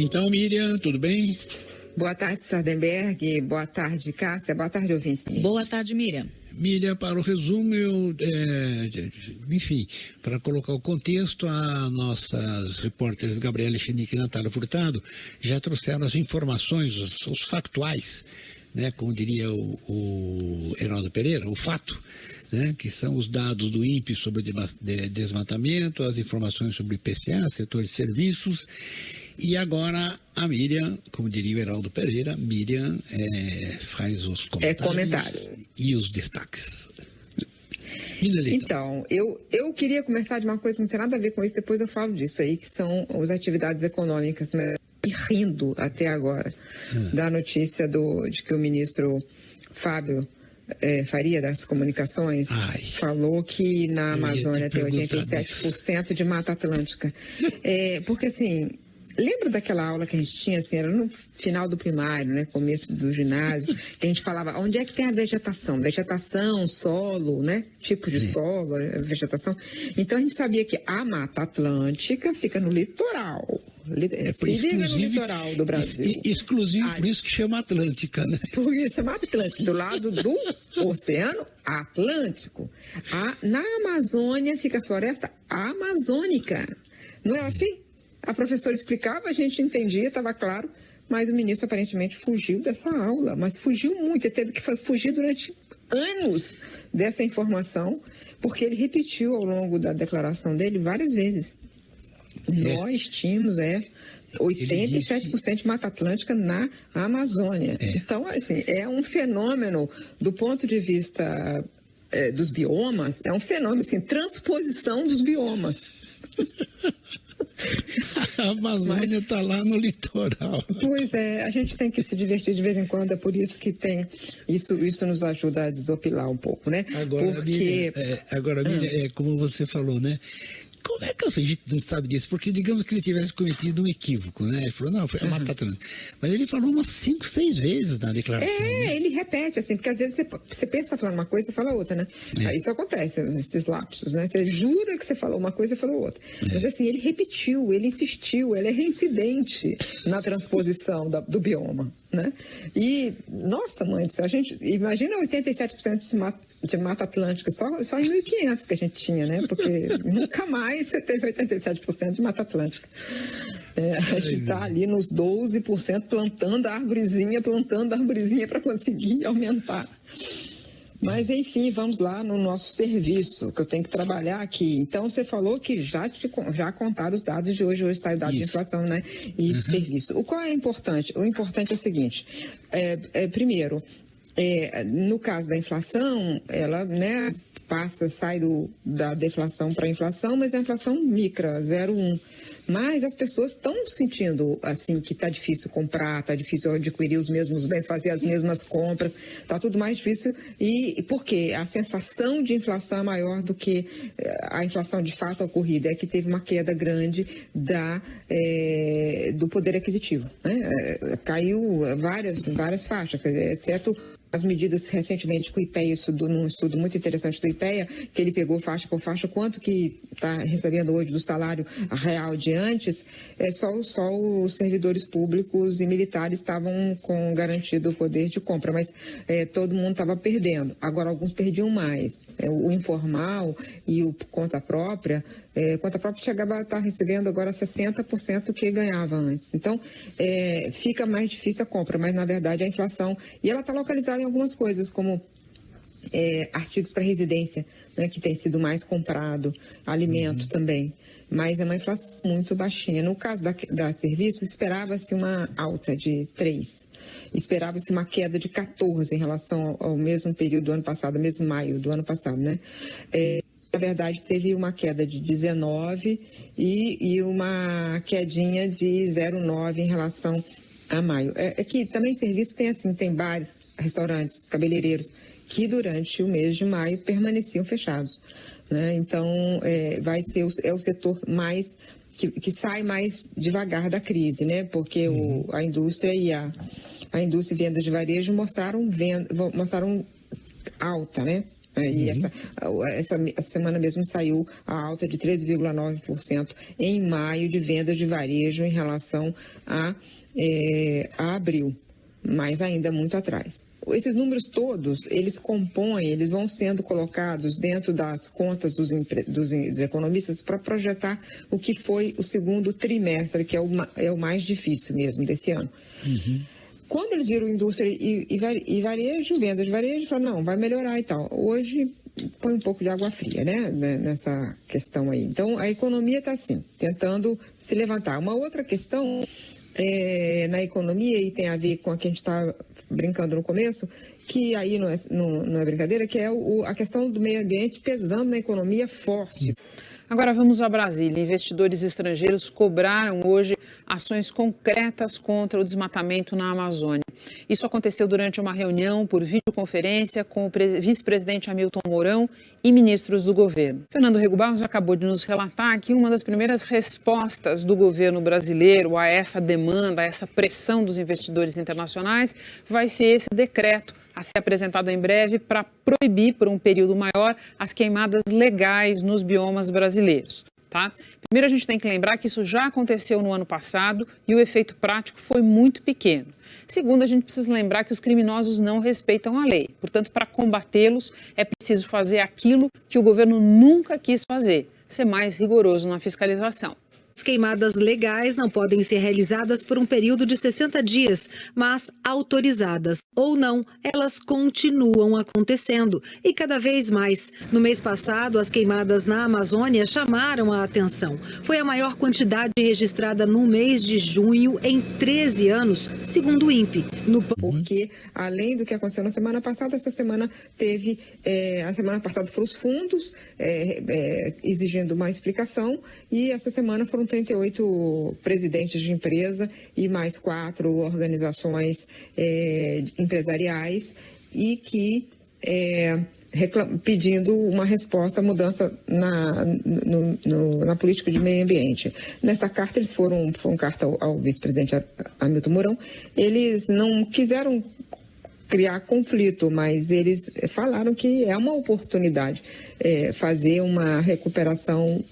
Então, Miriam, tudo bem? Boa tarde, Sardenberg. Boa tarde, Cássia. Boa tarde, ouvintes. Boa tarde, Miriam. Miriam, para o resumo, enfim, para colocar o contexto, as nossas repórteres Gabriela Chenique e Natália Furtado já trouxeram as informações, os factuais, né, como diria o Heraldo Pereira, o fato, né, que são os dados do INPE sobre o desmatamento, as informações sobre o IPCA, setor de serviços. E agora a Miriam, como diria o Heraldo Pereira, Miriam faz os comentários e os destaques. Então, eu queria começar de uma coisa que não tem nada a ver com isso, depois eu falo disso aí, que são as atividades econômicas, né? E rindo até agora da notícia de que o ministro Fábio Faria das Comunicações falou que na Amazônia tem 87% de Mata Atlântica. Porque assim... Lembra daquela aula que a gente tinha, assim, era no final do primário, né, começo do ginásio, que a gente falava onde é que tem a vegetação? Vegetação, solo, né, tipo de solo, vegetação. Então a gente sabia que a Mata Atlântica fica no litoral. Se liga no litoral do Brasil. Exclusivo, por isso que chama Atlântica, né? Por isso chama Atlântica, do lado do Oceano Atlântico. Na Amazônia fica a floresta amazônica. Não é assim? A professora explicava, a gente entendia, estava claro, mas o ministro aparentemente fugiu dessa aula, mas fugiu muito, ele teve que fugir durante anos dessa informação, porque ele repetiu ao longo da declaração dele várias vezes. Nós tínhamos 87% de Mata Atlântica na Amazônia. Então, assim, é um fenômeno do ponto de vista dos biomas, é um fenômeno, assim, transposição dos biomas. A Amazônia está lá no litoral. Pois é, a gente tem que se divertir de vez em quando, é por isso que tem isso nos ajuda a desopilar um pouco, né? Agora, Miriam, como você falou, né? Como é que a gente não sabe disso? Porque digamos que ele tivesse cometido um equívoco, né? Ele falou, não, foi a Mata Atlântica. Mas ele falou umas 5, 6 vezes na declaração. Né? Ele repete, assim, porque às vezes você pensa que está falando uma coisa e fala outra, né? Isso acontece, esses lapsos, né? Você jura que você falou uma coisa e falou outra. Mas assim, ele repetiu, ele insistiu, ele é reincidente na transposição do bioma, né? E, nossa, mãe, a gente imagina 87% de Mata Atlântica, só em 1500 que a gente tinha, né? Porque nunca mais você teve 87% de Mata Atlântica. A gente está ali nos 12% plantando a arvorezinha para conseguir aumentar. Mas, enfim, vamos lá no nosso serviço, que eu tenho que trabalhar aqui. Então, você falou que já contaram os dados de hoje sai o dado de inflação, né? E serviço. O qual é importante? O importante é o seguinte, primeiro, no caso da inflação, ela, né, sai da deflação para a inflação, mas é a inflação micra, 0,1. Mas as pessoas estão sentindo assim que está difícil comprar, está difícil adquirir os mesmos bens, fazer as mesmas compras, está tudo mais difícil. E por quê? A sensação de inflação é maior do que a inflação de fato ocorrida, é que teve uma queda grande do poder aquisitivo, né? Caiu várias faixas, exceto as medidas recentemente com o IPEA, num estudo muito interessante do IPEA, que ele pegou faixa por faixa, quanto que está recebendo hoje do salário real de antes, só os servidores públicos e militares estavam com garantido o poder de compra, mas todo mundo estava perdendo. Agora, alguns perdiam mais. O informal e o conta própria chegava a estar recebendo agora 60% do que ganhava antes. Então, fica mais difícil a compra, mas na verdade a inflação, e ela está localizada em algumas coisas, como artigos para residência, né, que tem sido mais comprado, alimento também, mas é uma inflação muito baixinha. No caso da serviço, esperava-se uma alta de 3%. Esperava-se uma queda de 14% em relação ao mesmo período do ano passado, mesmo maio do ano passado, né? Na verdade, teve uma queda de 19% e uma quedinha de 0,9% em relação a maio. É que também serviço tem bares, restaurantes, cabeleireiros, que durante o mês de maio permaneciam fechados, né? Então, vai ser o setor mais que sai mais devagar da crise, né? Porque a indústria e a indústria e vendas de varejo mostraram alta, né? E essa semana mesmo saiu a alta de 13,9% em maio de vendas de varejo em relação a abril, mas ainda muito atrás. Esses números todos, eles vão sendo colocados dentro das contas dos economistas para projetar o que foi o segundo trimestre, que é o mais difícil mesmo desse ano. Quando eles viram indústria e varejo, vendas de varejo, falaram, não, vai melhorar e tal. Hoje, põe um pouco de água fria, né, nessa questão aí. Então, a economia está assim, tentando se levantar. Uma outra questão na economia, e tem a ver com a que a gente está brincando no começo, que aí não é brincadeira, que é a questão do meio ambiente pesando na economia forte. Agora vamos a Brasília. Investidores estrangeiros cobraram hoje ações concretas contra o desmatamento na Amazônia. Isso aconteceu durante uma reunião por videoconferência com o vice-presidente Hamilton Mourão e ministros do governo. Fernando Rego Barros acabou de nos relatar que uma das primeiras respostas do governo brasileiro a essa demanda, a essa pressão dos investidores internacionais, vai ser esse decreto a ser apresentado em breve para proibir por um período maior as queimadas legais nos biomas brasileiros. Tá? Primeiro, a gente tem que lembrar que isso já aconteceu no ano passado e o efeito prático foi muito pequeno. Segundo, a gente precisa lembrar que os criminosos não respeitam a lei. Portanto, para combatê-los, é preciso fazer aquilo que o governo nunca quis fazer, ser mais rigoroso na fiscalização. As queimadas legais não podem ser realizadas por um período de 60 dias, mas autorizadas ou não, elas continuam acontecendo e cada vez mais. No mês passado, as queimadas na Amazônia chamaram a atenção. Foi a maior quantidade registrada no mês de junho em 13 anos, segundo o INPE. Porque, além do que aconteceu na semana passada, essa semana teve, a semana passada foram os fundos exigindo uma explicação e essa semana foram 38 presidentes de empresa e mais 4 organizações empresariais e que pedindo uma resposta, mudança na política de meio ambiente. Nessa carta, eles foram carta ao vice-presidente Hamilton Mourão, eles não quiseram criar conflito, mas eles falaram que é uma oportunidade fazer uma recuperação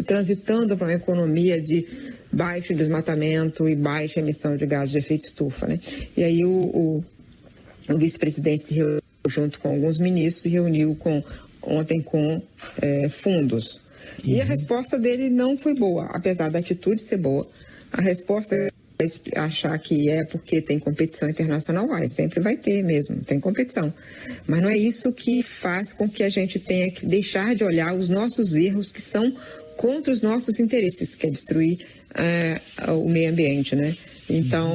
transitando para uma economia de baixo desmatamento e baixa emissão de gases de efeito estufa, né? E aí o vice-presidente se reuniu junto com alguns ministros, se reuniu ontem com fundos. E a resposta dele não foi boa, apesar da atitude ser boa. A resposta é achar que é porque tem competição internacional, sempre vai ter mesmo, tem competição. Mas não é isso que faz com que a gente tenha que deixar de olhar os nossos erros que são contra os nossos interesses, que é destruir o meio ambiente, né? Então,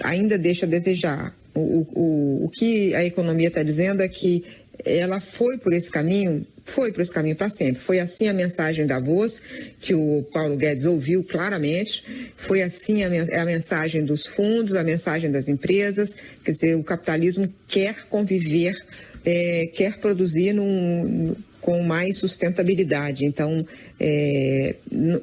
ainda deixa a desejar. O que a economia está dizendo é que ela foi por esse caminho para sempre. Foi assim a mensagem da Davos, que o Paulo Guedes ouviu claramente, foi assim a mensagem dos fundos, a mensagem das empresas, quer dizer, o capitalismo quer conviver, quer produzir com mais sustentabilidade. Então,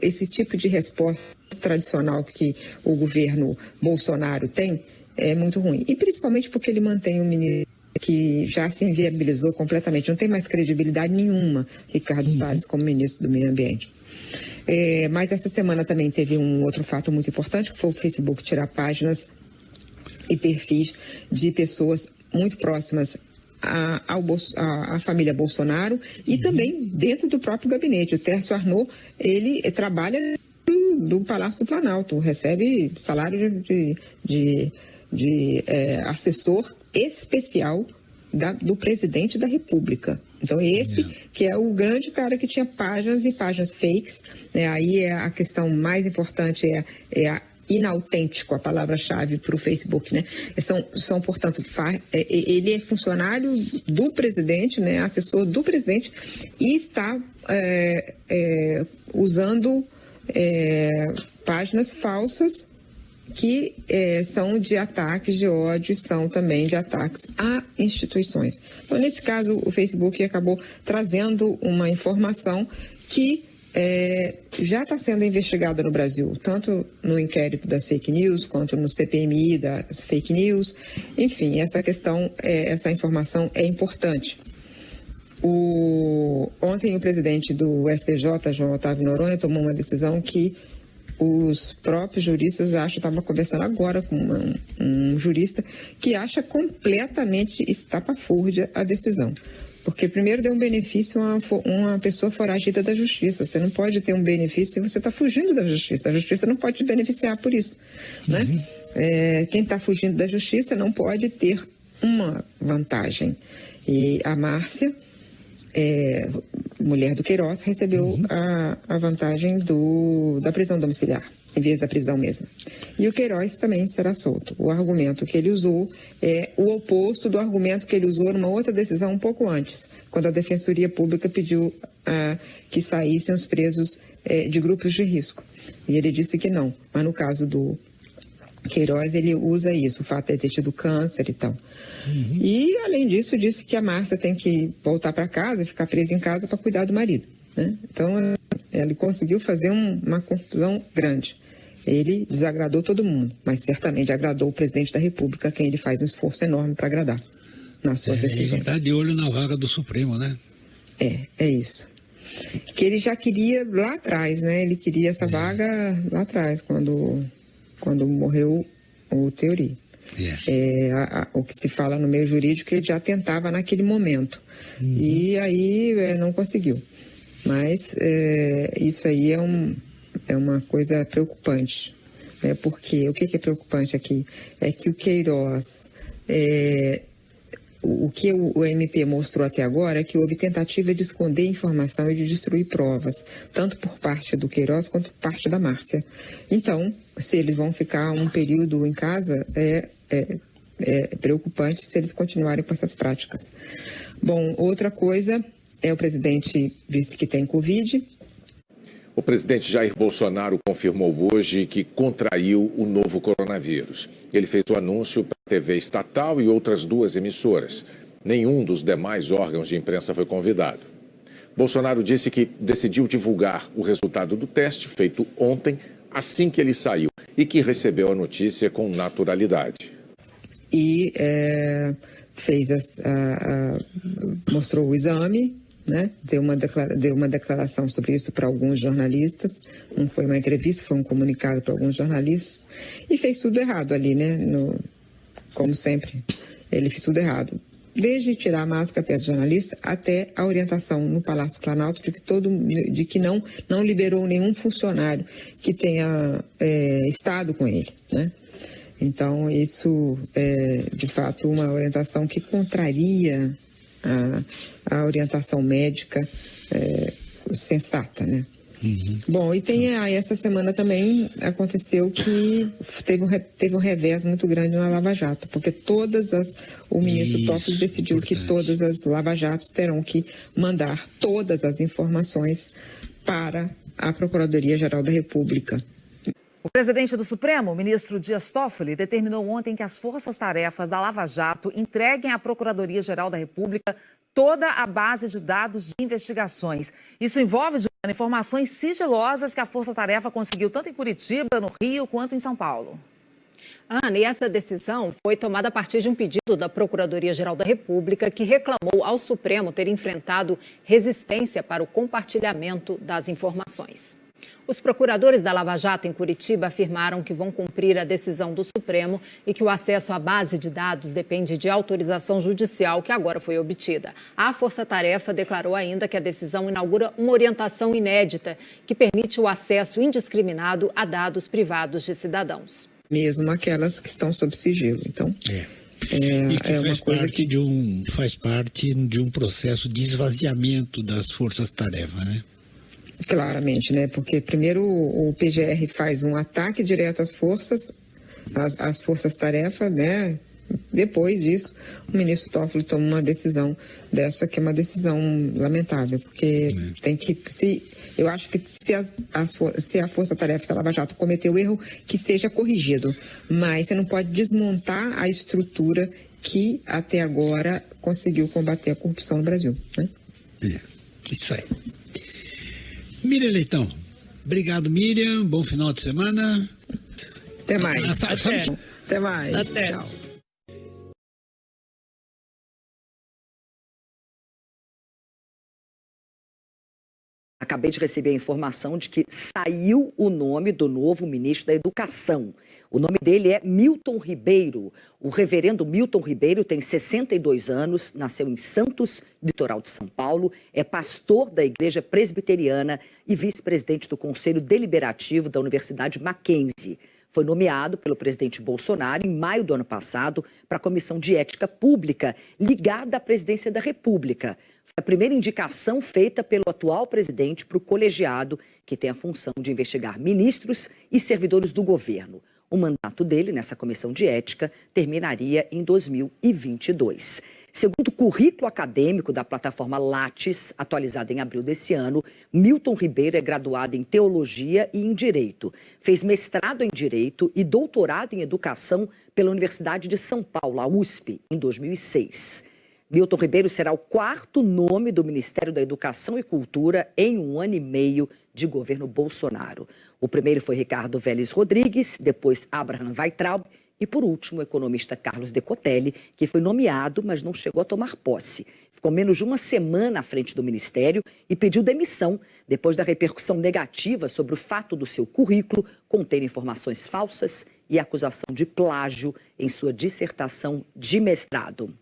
esse tipo de resposta tradicional que o governo Bolsonaro tem é muito ruim. E principalmente porque ele mantém um ministro que já se inviabilizou completamente, não tem mais credibilidade nenhuma, Ricardo Salles, como ministro do Meio Ambiente. Mas essa semana também teve um outro fato muito importante, que foi o Facebook tirar páginas e perfis de pessoas muito próximas à família Bolsonaro e também dentro do próprio gabinete. O Tércio Arnaud, ele trabalha do Palácio do Planalto, recebe salário de assessor especial do presidente da República. Então, esse que é o grande cara que tinha páginas e páginas fakes, né? Aí a questão mais importante é a inautêntico, a palavra-chave para o Facebook, né? São, portanto, ele é funcionário do presidente, né? Assessor do presidente e está usando páginas falsas que são de ataques de ódio, são também de ataques a instituições. Então, nesse caso, o Facebook acabou trazendo uma informação que já está sendo investigada no Brasil, tanto no inquérito das fake news, quanto no CPMI das fake news. Enfim, essa questão, essa informação é importante. Ontem o presidente do STJ, João Otávio Noronha, tomou uma decisão que os próprios juristas acham, estava conversando agora com um jurista, que acha completamente estapafúrdia a decisão. Porque primeiro deu um benefício a uma pessoa foragida da justiça. Você não pode ter um benefício se você está fugindo da justiça. A justiça não pode te beneficiar por isso, né? Quem está fugindo da justiça não pode ter uma vantagem. E a Márcia, mulher do Queiroz, recebeu a vantagem da prisão domiciliar, em vez da prisão mesmo. E o Queiroz também será solto. O argumento que ele usou é o oposto do argumento que ele usou numa outra decisão um pouco antes, quando a Defensoria Pública pediu que saíssem os presos de grupos de risco. E ele disse que não. Mas no caso do Queiroz, ele usa isso, o fato de ter tido câncer e tal. E, além disso, disse que a Márcia tem que voltar para casa, ficar presa em casa para cuidar do marido, né? Então, ele conseguiu fazer uma confusão grande. Ele desagradou todo mundo, mas certamente agradou o presidente da República, a quem ele faz um esforço enorme para agradar nas suas decisões. Ele está de olho na vaga do Supremo, né? É isso. Que ele já queria lá atrás, né? Ele queria essa vaga lá atrás, quando morreu o Theory. O que se fala no meio jurídico, ele já tentava naquele momento. E aí não conseguiu. Mas isso aí é uma coisa preocupante, né? Porque o que é preocupante aqui? É que o Queiroz, o que o MP mostrou até agora é que houve tentativa de esconder informação e de destruir provas, tanto por parte do Queiroz quanto por parte da Márcia. Então, se eles vão ficar um período em casa, é preocupante se eles continuarem com essas práticas. Bom, outra coisa o presidente disse que tem Covid. O presidente Jair Bolsonaro confirmou hoje que contraiu o novo coronavírus. Ele fez o anúncio para a TV estatal e outras 2 emissoras. Nenhum dos demais órgãos de imprensa foi convidado. Bolsonaro disse que decidiu divulgar o resultado do teste feito ontem, assim que ele saiu, e que recebeu a notícia com naturalidade. E mostrou o exame, né? Deu uma declaração sobre isso para alguns jornalistas. Não foi uma entrevista, foi um comunicado para alguns jornalistas. E fez tudo errado ali, né? Como sempre, ele fez tudo errado. Desde tirar a máscara perto do jornalista até a orientação no Palácio Planalto de que não liberou nenhum funcionário que tenha estado com ele, né? Então, isso é, de fato, uma orientação que contraria a orientação médica sensata, né? Bom, e tem essa semana também aconteceu que teve um revés muito grande na Lava Jato, porque o ministro Toffoli decidiu que todas as Lava Jatos terão que mandar todas as informações para a Procuradoria-Geral da República. O presidente do Supremo, o ministro Dias Toffoli, determinou ontem que as forças-tarefas da Lava Jato entreguem à Procuradoria-Geral da República toda a base de dados de investigações. Isso envolve, Juliana, informações sigilosas que a força-tarefa conseguiu tanto em Curitiba, no Rio, quanto em São Paulo. Ana, e essa decisão foi tomada a partir de um pedido da Procuradoria-Geral da República, que reclamou ao Supremo ter enfrentado resistência para o compartilhamento das informações. Os procuradores da Lava Jato em Curitiba afirmaram que vão cumprir a decisão do Supremo e que o acesso à base de dados depende de autorização judicial que agora foi obtida. A Força-Tarefa declarou ainda que a decisão inaugura uma orientação inédita que permite o acesso indiscriminado a dados privados de cidadãos. Mesmo aquelas que estão sob sigilo. Então, e que faz parte de um processo de esvaziamento das forças-tarefa, né? Claramente, né? Porque primeiro o PGR faz um ataque direto às forças-tarefa, né? Depois disso, o ministro Toffoli toma uma decisão dessa, que é uma decisão lamentável, porque tem que... Eu acho que se a Força-Tarefa, se a Lava Jato cometeu erro, que seja corrigido. Mas você não pode desmontar a estrutura que até agora conseguiu combater a corrupção no Brasil, né? Isso aí. Miriam Leitão, obrigado, Miriam, bom final de semana. Até mais. Até mais. Até. Tchau. Acabei de receber a informação de que saiu o nome do novo ministro da Educação. O nome dele é Milton Ribeiro. O reverendo Milton Ribeiro tem 62 anos, nasceu em Santos, litoral de São Paulo, é pastor da Igreja Presbiteriana e vice-presidente do Conselho Deliberativo da Universidade Mackenzie. Foi nomeado pelo presidente Bolsonaro em maio do ano passado para a Comissão de Ética Pública, ligada à presidência da República. Foi a primeira indicação feita pelo atual presidente para o colegiado, que tem a função de investigar ministros e servidores do governo. O mandato dele nessa comissão de ética terminaria em 2022. Segundo o currículo acadêmico da plataforma Lattes, atualizada em abril desse ano, Milton Ribeiro é graduado em Teologia e em Direito. Fez mestrado em Direito e doutorado em Educação pela Universidade de São Paulo, a USP, em 2006. Milton Ribeiro será o 4º nome do Ministério da Educação e Cultura em 1 ano e meio de governo Bolsonaro. O primeiro foi Ricardo Vélez Rodrigues, depois Abraham Weintraub e, por último, o economista Carlos Decotelli, que foi nomeado, mas não chegou a tomar posse. Ficou menos de uma semana à frente do Ministério e pediu demissão depois da repercussão negativa sobre o fato do seu currículo conter informações falsas e acusação de plágio em sua dissertação de mestrado.